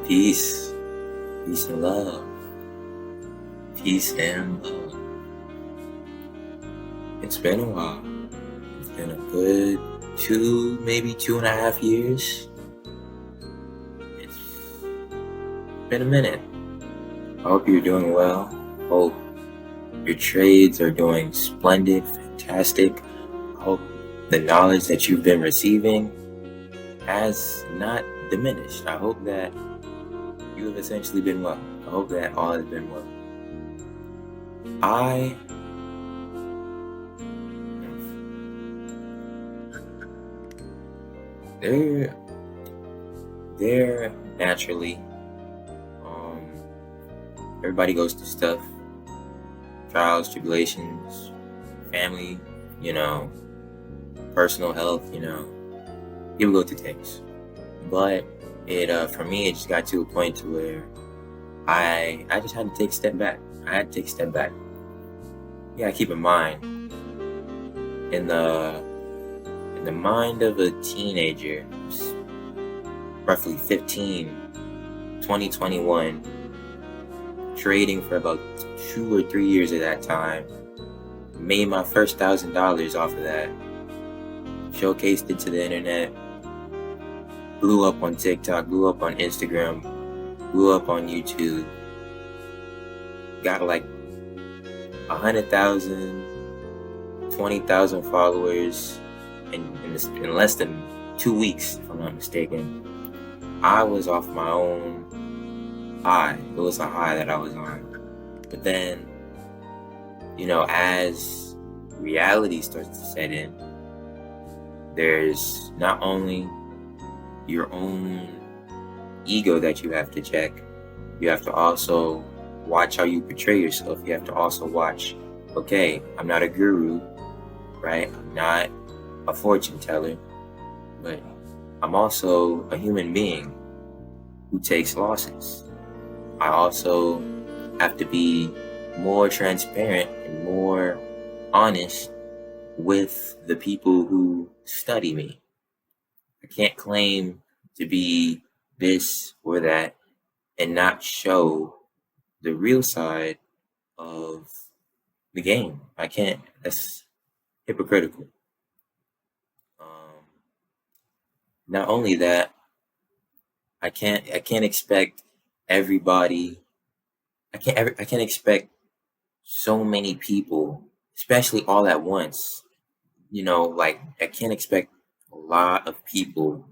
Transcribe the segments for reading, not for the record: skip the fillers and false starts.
Peace. Peace and love. Peace and love. It's been a while. It's been a good 2.5 years. It's been a minute. I hope you're doing well. Hope your trades are doing splendid, fantastic. I hope the knowledge that you've been receiving has not diminished. I hope that you have essentially been well. I hope that all has been well. They're naturally, everybody goes through stuff, trials, tribulations, family, personal health, people go through things. But for me, it just got to a point to where I just had to take a step back. Yeah, keep in mind, in the mind of a teenager, roughly 15, 2021, trading for about 2 or 3 years at that time, made my first $1,000 off of that, showcased it to the internet, blew up on TikTok, blew up on Instagram, blew up on YouTube, got like 100,000, 20,000 followers in less than 2 weeks, if I'm not mistaken. I was off my own high. It was a high that I was on. But then, as reality starts to set in, there's not only your own ego that you have to check, you have to also watch how you portray yourself. You have to also watch, okay, I'm not a guru, right? I'm not a fortune teller, but I'm also a human being who takes losses. I also have to be more transparent and more honest with the people who study me. I can't claim to be this or that and not show the real side of the game. I can't. That's hypocritical. Not only that, I can't expect everybody. I can't expect so many people, especially all at once. I can't expect a lot of people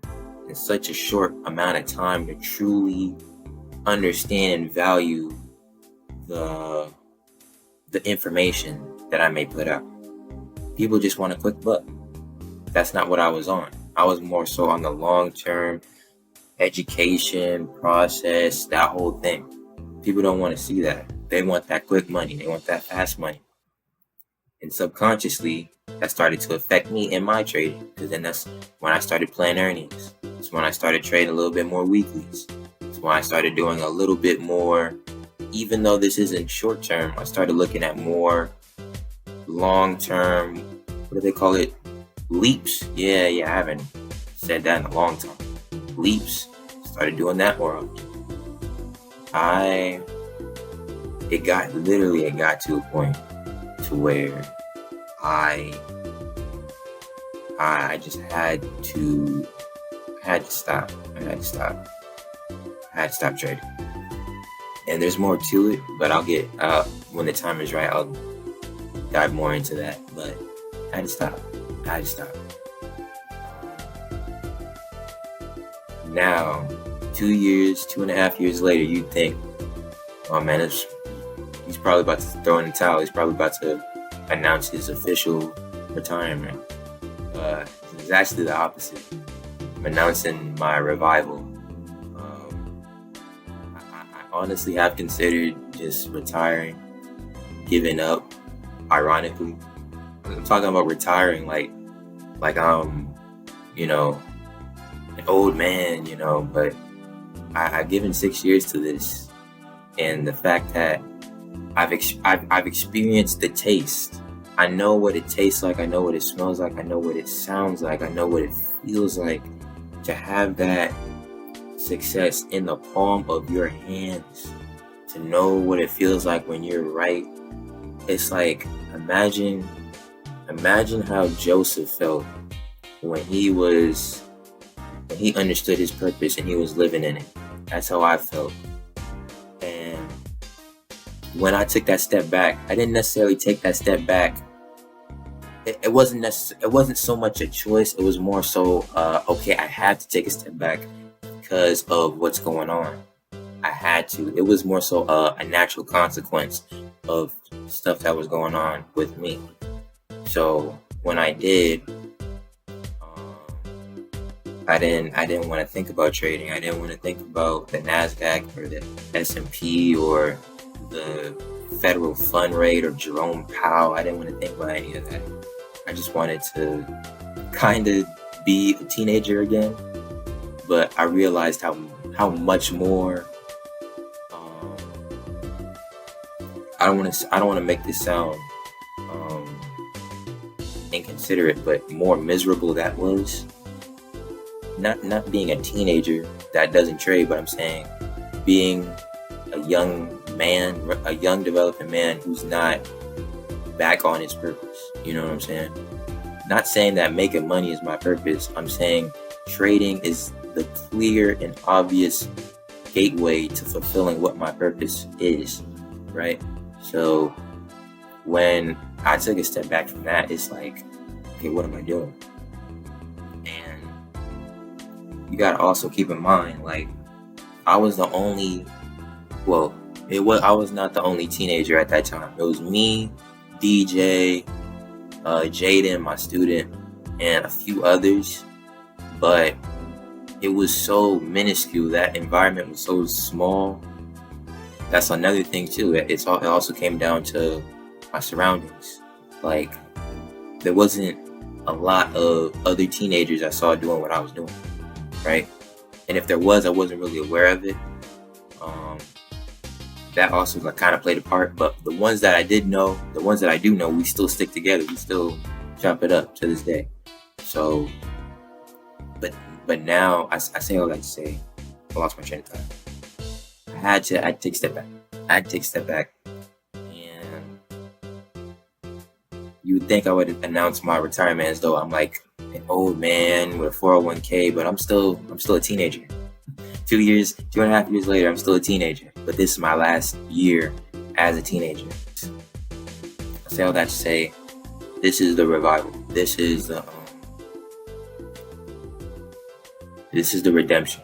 in such a short amount of time to truly understand and value the information that I may put out. People just want a quick buck. That's not what I was on. I was more so on the long-term education process, that whole thing. People don't want to see that. They want that quick money. They want that fast money. And subconsciously, that started to affect me in my trading, because then that's when I started playing earnings. It's when I started trading a little bit more weeklies. It's when I started doing a little bit more, even though this isn't short term, I started looking at more long-term, what do they call it? Leaps. Yeah, I haven't said that in a long time. Leaps. Started doing that more often. It got to a point to where I just had to stop. I had to stop trading. And there's more to it, but I'll get when the time is right, I'll dive more into that. But I had to stop. Now, 2.5 years later, you'd think, oh man, he's probably about to throw in the towel. He's probably about to announce his official retirement. It's actually the opposite. I'm announcing my revival. I honestly have considered just retiring, giving up, ironically. I'm talking about retiring like I'm, an old man, but I've given 6 years to this, and the fact that I've experienced the taste. I know what it tastes like. I know what it smells like. I know what it sounds like. I know what it feels like to have that success in the palm of your hands, to know what it feels like when you're right. It's like, imagine how Joseph felt when he understood his purpose and he was living in it. That's how I felt. And when I took that step back, I didn't necessarily take that step back. It wasn't so much a choice. It was more so, okay, I had to take a step back because of what's going on. I had to. It was more so a natural consequence of stuff that was going on with me. So when I did, I didn't want to think about trading. I didn't want to think about the NASDAQ or the S&P or the federal fund rate or Jerome Powell. I didn't want to think about any of that. I just wanted to kind of be a teenager again. But I realized how much more. I don't want to make this sound inconsiderate, but more miserable that was. Not being a teenager that doesn't trade, but I'm saying being a young man, a young developing man who's not back on his purpose. You know what I'm saying? Not saying that making money is my purpose. I'm saying trading is the clear and obvious gateway to fulfilling what my purpose is, right? So when I took a step back from that, it's like, okay, what am I doing? And you gotta also keep in mind, like, I was not the only teenager at that time. It was me, DJ, Jaden, my student, and a few others. But it was so minuscule. That environment was so small. That's another thing too. It also came down to my surroundings. Like, there wasn't a lot of other teenagers I saw doing what I was doing, right? And if there was, I wasn't really aware of it. That also kind of played a part. But the ones that I do know, we still stick together. We still chop it up to this day. So, but now I say all that to say, I lost my train of thought. I had to take a step back. I had to take a step back. And you would think I would announce my retirement as though I'm like an old man with a 401k, but I'm still a teenager. 2.5 years later, I'm still a teenager. But this is my last year as a teenager. I say all that to say, this is the revival. This is the redemption.